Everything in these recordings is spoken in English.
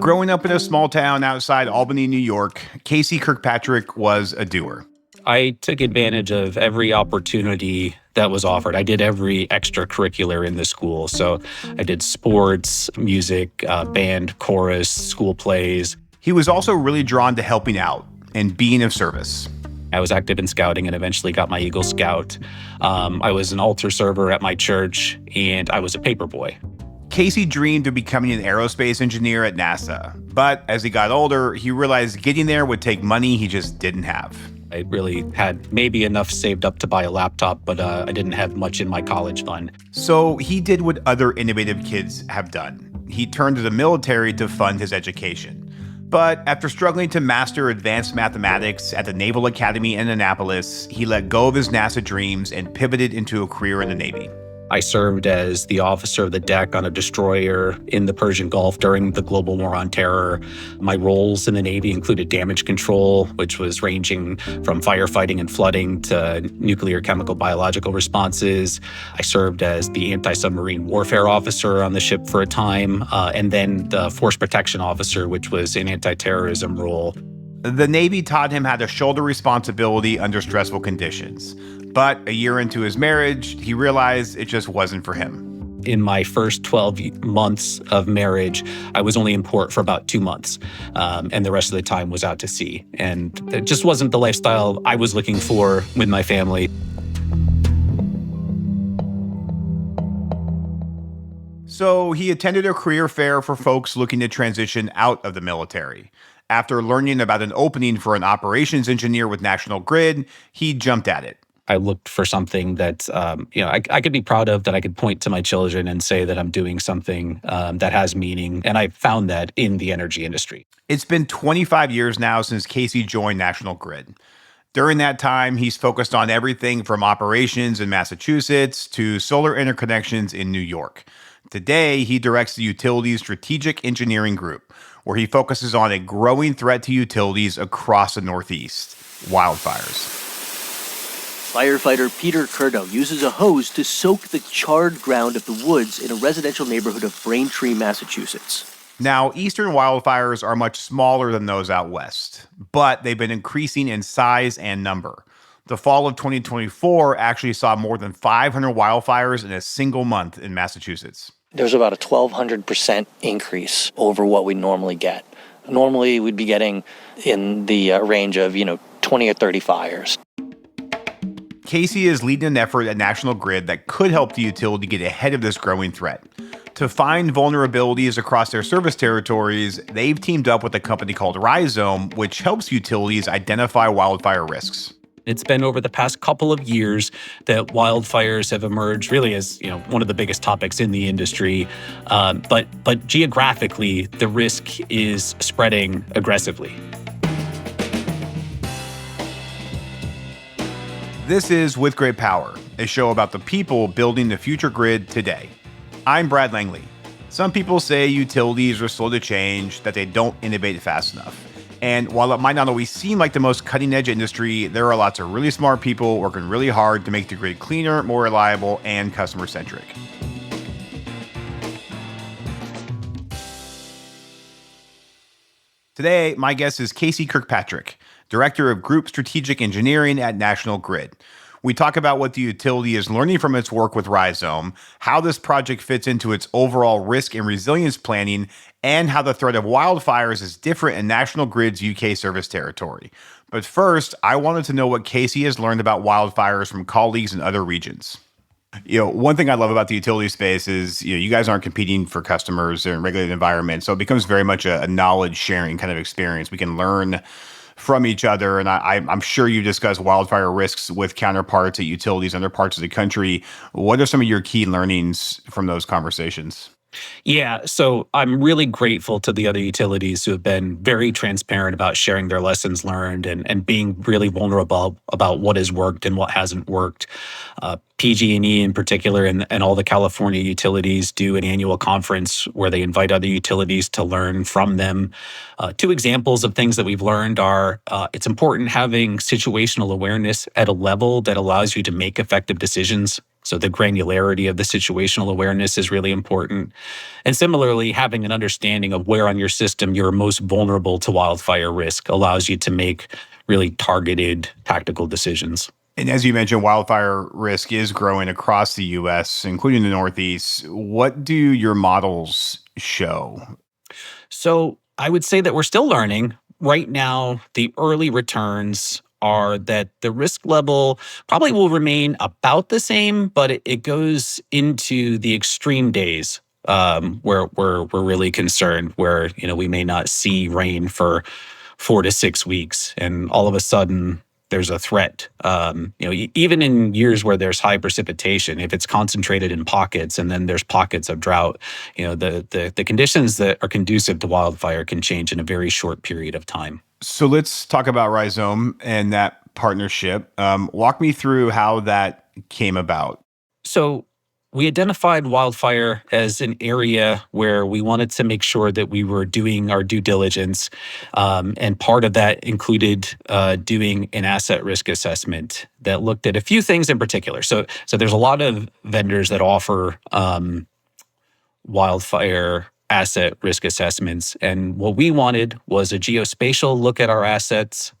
Growing up in a small town outside Albany, New York, Casey Kirkpatrick was a doer. I took advantage of every opportunity that was offered. I did every extracurricular in the school. So I did sports, music, band, chorus, school plays. He was also really drawn to helping out and being of service. I was active in scouting and eventually got my Eagle Scout. I was an altar server at my church, and I was a paper boy. Casey dreamed of becoming an aerospace engineer at NASA, but as he got older, he realized getting there would take money he just didn't have. I really had maybe enough saved up to buy a laptop, but I didn't have much in my college fund. So he did what other innovative kids have done. He turned to the military to fund his education. But after struggling to master advanced mathematics at the Naval Academy in Annapolis, he let go of his NASA dreams and pivoted into a career in the Navy. I served as the officer of the deck on a destroyer in the Persian Gulf during the global war on terror. My roles in the Navy included damage control, which was ranging from firefighting and flooding to nuclear, chemical, biological responses. I served as the anti-submarine warfare officer on the ship for a time, and then the force protection officer, which was an anti-terrorism role. The Navy taught him how to shoulder responsibility under stressful conditions. But a year into his marriage, he realized it just wasn't for him. In my first 12 months of marriage, I was only in port for about 2 months, and the rest of the time was out to sea. And it just wasn't the lifestyle I was looking for with my family. So he attended a career fair for folks looking to transition out of the military. After learning about an opening for an operations engineer with National Grid, he jumped at it. I looked for something that I could be proud of, that I could point to my children and say that I'm doing something that has meaning. And I found that in the energy industry. It's been 25 years now since Casey joined National Grid. During that time, he's focused on everything from operations in Massachusetts to solar interconnections in New York. Today, he directs the utilities strategic engineering group, where he focuses on a growing threat to utilities across the Northeast: wildfires. Firefighter Peter Curdo uses a hose to soak the charred ground of the woods in a residential neighborhood of Braintree, Massachusetts. Now, eastern wildfires are much smaller than those out west, but they've been increasing in size and number. The fall of 2024 actually saw more than 500 wildfires in a single month in Massachusetts. There's about a 1,200% increase over what we normally get. Normally, we'd be getting in the range of, 20 or 30 fires. Casey is leading an effort at National Grid that could help the utility get ahead of this growing threat. To find vulnerabilities across their service territories, they've teamed up with a company called Rhizome, which helps utilities identify wildfire risks. It's been over the past couple of years that wildfires have emerged really as one of the biggest topics in the industry. But geographically, the risk is spreading aggressively. This is With Great Power, a show about the people building the future grid today. I'm Brad Langley. Some people say utilities are slow to change, that they don't innovate fast enough. And while it might not always seem like the most cutting-edge industry, there are lots of really smart people working really hard to make the grid cleaner, more reliable, and customer-centric. Today, my guest is Casey Kirkpatrick, Director of Group Strategic Engineering at National Grid. We talk about what the utility is learning from its work with Rhizome, how this project fits into its overall risk and resilience planning, and how the threat of wildfires is different in National Grid's UK service territory. But first, I wanted to know what Casey has learned about wildfires from colleagues in other regions. One thing I love about the utility space is, you guys aren't competing for customers in regulated environments, so it becomes very much a knowledge sharing kind of experience. We can learn from each other. And I'm sure you discuss wildfire risks with counterparts at utilities in other parts of the country. What are some of your key learnings from those conversations? Yeah, so I'm really grateful to the other utilities who have been very transparent about sharing their lessons learned and being really vulnerable about what has worked and what hasn't worked. PG&E in particular and all the California utilities do an annual conference where they invite other utilities to learn from them. Two examples of things that we've learned are it's important having situational awareness at a level that allows you to make effective decisions. So the granularity of the situational awareness is really important. And similarly, having an understanding of where on your system you're most vulnerable to wildfire risk allows you to make really targeted tactical decisions. And as you mentioned, wildfire risk is growing across the US, including the Northeast. What do your models show? So I would say that we're still learning. Right now, the early returns are that the risk level probably will remain about the same, but it goes into the extreme days where we're really concerned, where we may not see rain for 4 to 6 weeks, and all of a sudden there's a threat. Even in years where there's high precipitation, if it's concentrated in pockets and then there's pockets of drought, the conditions that are conducive to wildfire can change in a very short period of time. So let's talk about Rhizome and that partnership. Walk me through how that came about. So we identified wildfire as an area where we wanted to make sure that we were doing our due diligence. And part of that included doing an asset risk assessment that looked at a few things in particular. So there's a lot of vendors that offer wildfire asset risk assessments. And what we wanted was a geospatial look at our assets,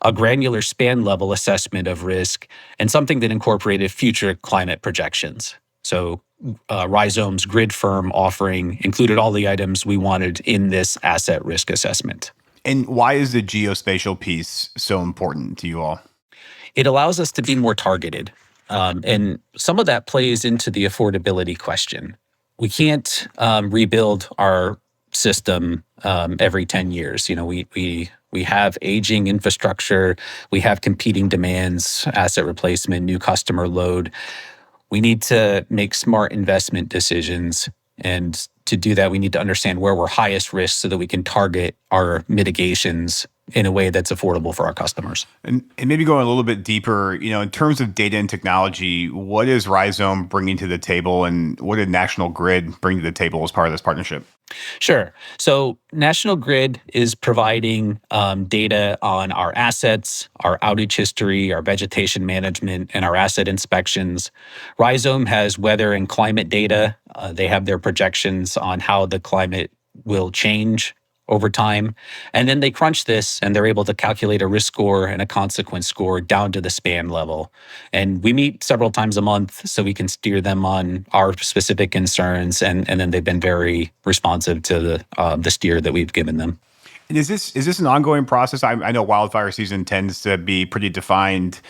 a granular span level assessment of risk, and something that incorporated future climate projections. So Rhizome's grid firm offering included all the items we wanted in this asset risk assessment. And why is the geospatial piece so important to you all? It allows us to be more targeted. And some of that plays into the affordability question. We can't rebuild our system every 10 years. We have aging infrastructure, we have competing demands, asset replacement, new customer load. We need to make smart investment decisions. And to do that, we need to understand where we're highest risk so that we can target our mitigations in a way that's affordable for our customers. And maybe going a little bit deeper, in terms of data and technology, what is Rhizome bringing to the table, and what did National Grid bring to the table as part of this partnership? Sure. So National Grid is providing data on our assets, our outage history, our vegetation management, and our asset inspections. Rhizome has weather and climate data. They have their projections on how the climate will change over time. And then they crunch this and they're able to calculate a risk score and a consequence score down to the span level. And we meet several times a month so we can steer them on our specific concerns. And then they've been very responsive to the steer that we've given them. And is this an ongoing process? I know wildfire season tends to be pretty defined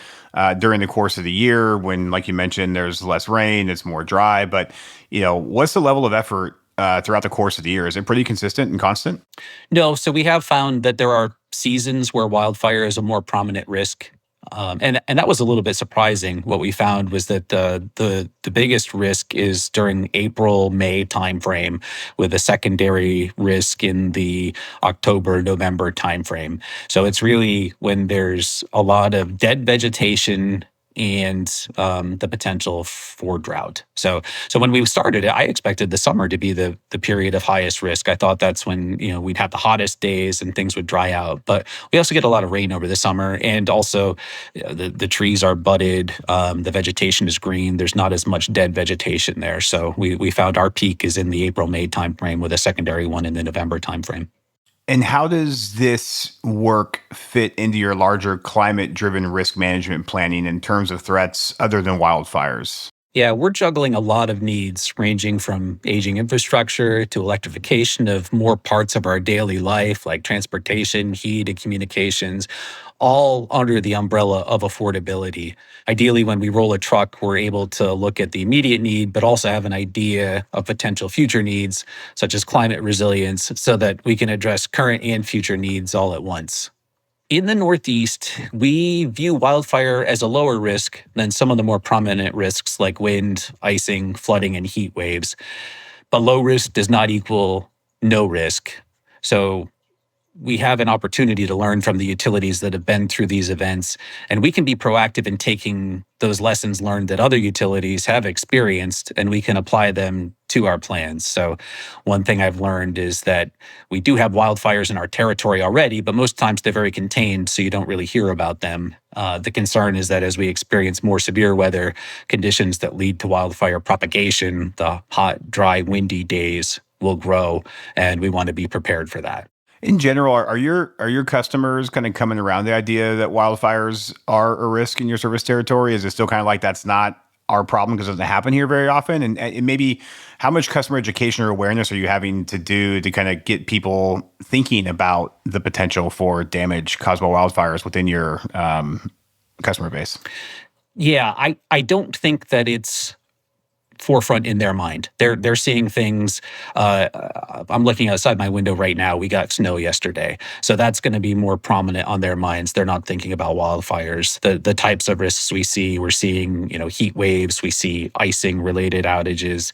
during the course of the year when, like you mentioned, there's less rain, it's more dry. But, what's the level of effort throughout the course of the year? Is it pretty consistent and constant? No. So we have found that there are seasons where wildfire is a more prominent risk. And that was a little bit surprising. What we found was that the biggest risk is during April, May timeframe, with a secondary risk in the October, November timeframe. So it's really when there's a lot of dead vegetation and the potential for drought. So when we started it, I expected the summer to be the period of highest risk. I thought that's when we'd have the hottest days and things would dry out. But we also get a lot of rain over the summer, and also the trees are budded, the vegetation is green. There's not as much dead vegetation there. So we found our peak is in the April-May timeframe with a secondary one in the November timeframe. And how does this work fit into your larger climate-driven risk management planning in terms of threats other than wildfires? Yeah, we're juggling a lot of needs ranging from aging infrastructure to electrification of more parts of our daily life, like transportation, heat, and communications, all under the umbrella of affordability. Ideally, when we roll a truck, we're able to look at the immediate need, but also have an idea of potential future needs, such as climate resilience, so that we can address current and future needs all at once. In the Northeast, we view wildfire as a lower risk than some of the more prominent risks like wind, icing, flooding, and heat waves. But low risk does not equal no risk. So we have an opportunity to learn from the utilities that have been through these events, and we can be proactive in taking those lessons learned that other utilities have experienced, and we can apply them to our plans. So one thing I've learned is that we do have wildfires in our territory already, but most times they're very contained, so you don't really hear about them. The concern is that as we experience more severe weather conditions that lead to wildfire propagation, the hot, dry, windy days will grow, and we want to be prepared for that. In general, are your customers kind of coming around the idea that wildfires are a risk in your service territory? Is it still kind of like that's not our problem because it doesn't happen here very often? And maybe how much customer education or awareness are you having to do to kind of get people thinking about the potential for damage caused by wildfires within your customer base? Yeah, I don't think that it's forefront in their mind. They're seeing things. I'm looking outside my window right now. We got snow yesterday, so that's going to be more prominent on their minds. They're not thinking about wildfires. The types of risks we see. We're seeing heat waves. We see icing related outages.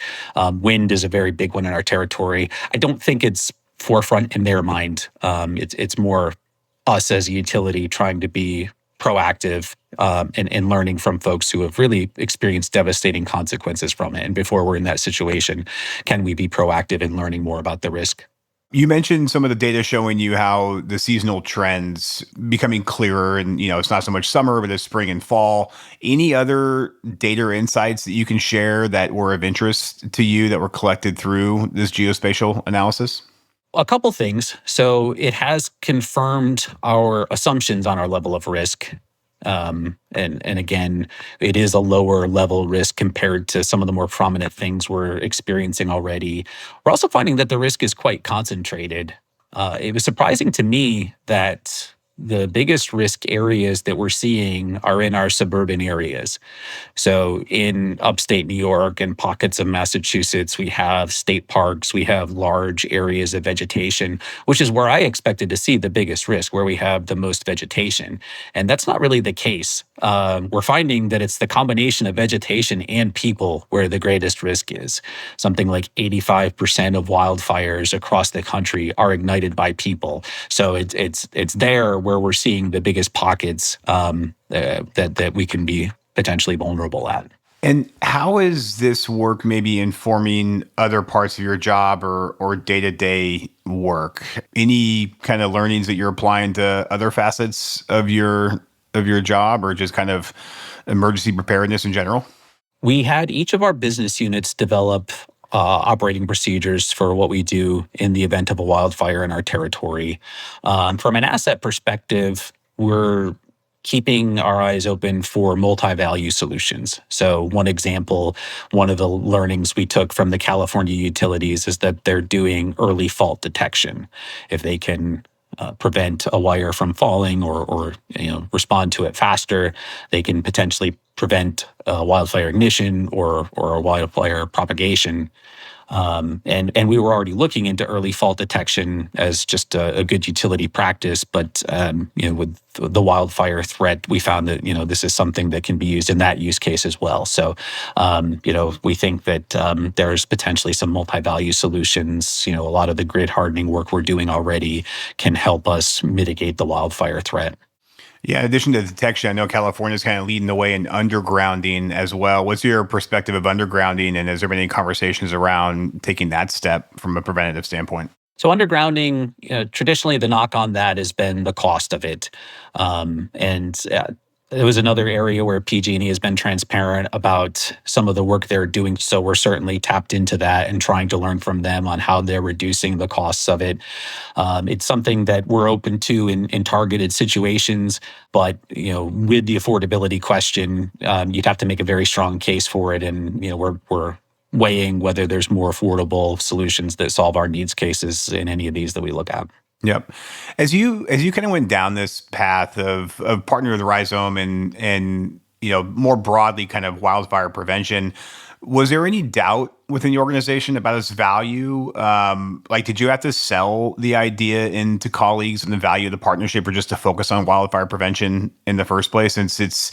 Wind is a very big one in our territory. I don't think it's forefront in their mind. It's more us as a utility trying to be proactive and learning from folks who have really experienced devastating consequences from it. And before we're in that situation, can we be proactive in learning more about the risk? You mentioned some of the data showing you how the seasonal trends becoming clearer and, it's not so much summer, but it's spring and fall. Any other data or insights that you can share that were of interest to you that were collected through this geospatial analysis? A couple things. So it has confirmed our assumptions on our level of risk. And again, it is a lower level risk compared to some of the more prominent things we're experiencing already. We're also finding that the risk is quite concentrated. It was surprising to me that the biggest risk areas that we're seeing are in our suburban areas. So in upstate New York and pockets of Massachusetts, we have state parks, we have large areas of vegetation, which is where I expected to see the biggest risk, where we have the most vegetation. And that's not really the case. We're finding that it's the combination of vegetation and people where the greatest risk is. Something like 85% of wildfires across the country are ignited by people. So it's there where we're seeing the biggest pockets that we can be potentially vulnerable at. And how is this work maybe informing other parts of your job or day-to-day work? Any kind of learnings that you're applying to other facets of your job, or just kind of emergency preparedness in general? We had each of our business units develop operating procedures for what we do in the event of a wildfire in our territory. From an asset perspective, we're keeping our eyes open for multi-value solutions. So one example, one of the learnings we took from the California utilities is that they're doing early fault detection. If they can prevent a wire from falling or respond to it faster, they can potentially prevent wildfire ignition or a wildfire propagation. And we were already looking into early fault detection as just a good utility practice, but with the wildfire threat, we found that this is something that can be used in that use case as well. So we think that there's potentially some multi-value solutions. A lot of the grid hardening work we're doing already can help us mitigate the wildfire threat. Yeah, in addition to detection, I know California is kind of leading the way in undergrounding as well. What's your perspective of undergrounding, and has there been any conversations around taking that step from a preventative standpoint? So undergrounding, traditionally the knock on that has been the cost of it. It was another area where PG&E has been transparent about some of the work they're doing. So we're certainly tapped into that and trying to learn from them on how they're reducing the costs of it. It's something that we're open to in targeted situations, but with the affordability question, you'd have to make a very strong case for it. And we're weighing whether there's more affordable solutions that solve our needs cases in any of these that we look at. Yep. As you kind of went down this path of partnering with Rhizome and more broadly kind of wildfire prevention, was there any doubt within the organization about its value? Did you have to sell the idea into colleagues and the value of the partnership, or just to focus on wildfire prevention in the first place? Since it's,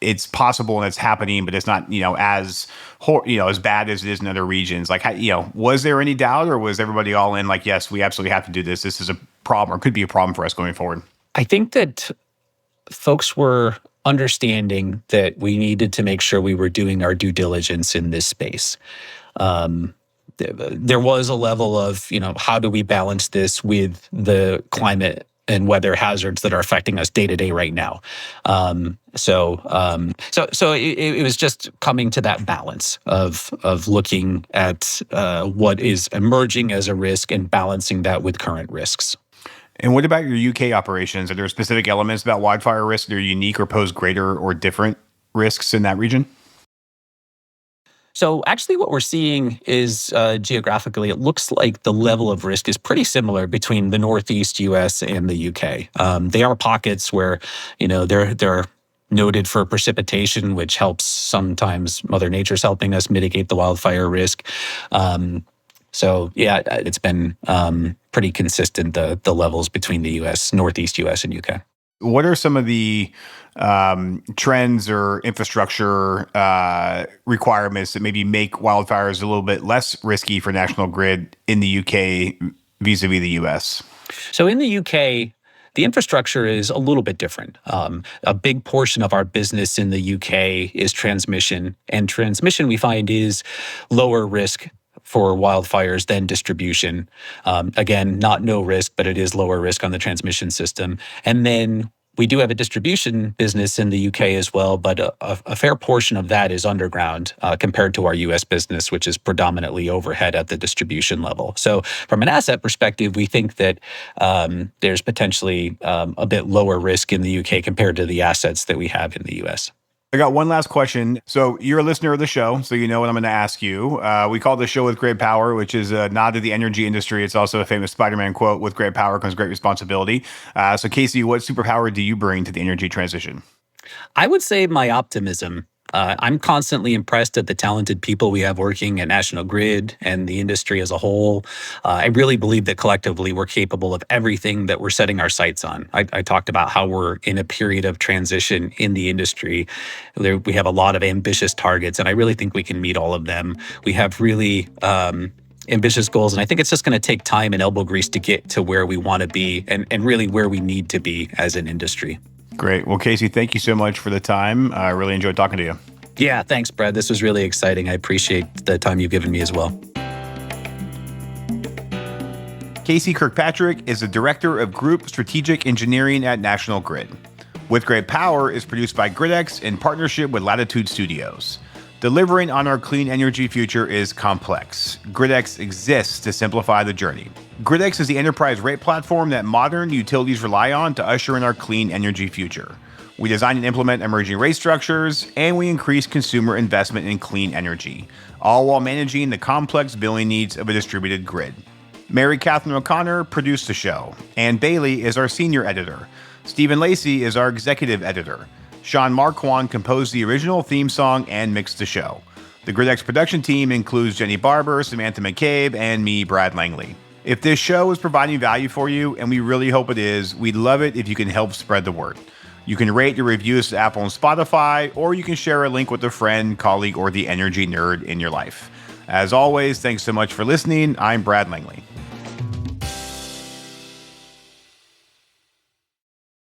it's possible and it's happening, but it's not, as as bad as it is in other regions. Like, was there any doubt, or was everybody all in? Like, yes, we absolutely have to do this. This is a problem, or could be a problem for us going forward. I think that folks were understanding that we needed to make sure we were doing our due diligence in this space. There was a level of, how do we balance this with the climate and weather hazards that are affecting us day to day right now. So it was just coming to that balance of looking at what is emerging as a risk and balancing that with current risks. And what about your UK operations? Are there specific elements about wildfire risk that are unique or pose greater or different risks in that region? So actually what we're seeing is geographically, it looks like the level of risk is pretty similar between the Northeast US and the UK. They are pockets where, they're noted for precipitation, which helps sometimes Mother Nature's helping us mitigate the wildfire risk. So yeah, it's been pretty consistent, the levels between the US, Northeast US and UK. What are some of the trends or infrastructure requirements that maybe make wildfires a little bit less risky for National Grid in the UK vis-a-vis the US? So in the UK, the infrastructure is a little bit different. A big portion of our business in the UK is transmission, and transmission we find is lower risk for wildfires than distribution. Again, not no risk, but it is lower risk on the transmission system. And then we do have a distribution business in the UK as well, but a fair portion of that is underground compared to our US business, which is predominantly overhead at the distribution level. So from an asset perspective, we think that there's potentially a bit lower risk in the UK compared to the assets that we have in the US. I got one last question. So you're a listener of the show, so you know what I'm going to ask you. We call the show With Great Power, which is a nod to the energy industry. It's also a famous Spider-Man quote, with great power comes great responsibility. So Casey, what superpower do you bring to the energy transition? I would say my optimism. I'm constantly impressed at the talented people we have working at National Grid and the industry as a whole. I really believe that collectively we're capable of everything that we're setting our sights on. I talked about how we're in a period of transition in the industry. We have a lot of ambitious targets, and I really think we can meet all of them. We have really ambitious goals, and I think it's just going to take time and elbow grease to get to where we want to be and really where we need to be as an industry. Great. Well, Casey, thank you so much for the time. I really enjoyed talking to you. Yeah, thanks, Brad. This was really exciting. I appreciate the time you've given me as well. Casey Kirkpatrick is the Director of Group Strategic Engineering at National Grid. With Great Power is produced by GridX in partnership with Latitude Studios. Delivering on our clean energy future is complex. GridX exists to simplify the journey. GridX is the enterprise rate platform that modern utilities rely on to usher in our clean energy future. We design and implement emerging rate structures, and we increase consumer investment in clean energy, all while managing the complex billing needs of a distributed grid. Mary Catherine O'Connor produced the show. Ann Bailey is our senior editor. Stephen Lacey is our executive editor. Sean Marquand composed the original theme song and mixed the show. The GridX production team includes Jenny Barber, Samantha McCabe, and me, Brad Langley. If this show is providing value for you, and we really hope it is, we'd love it if you can help spread the word. You can rate your reviews to Apple and Spotify, or you can share a link with a friend, colleague, or the energy nerd in your life. As always, thanks so much for listening. I'm Brad Langley.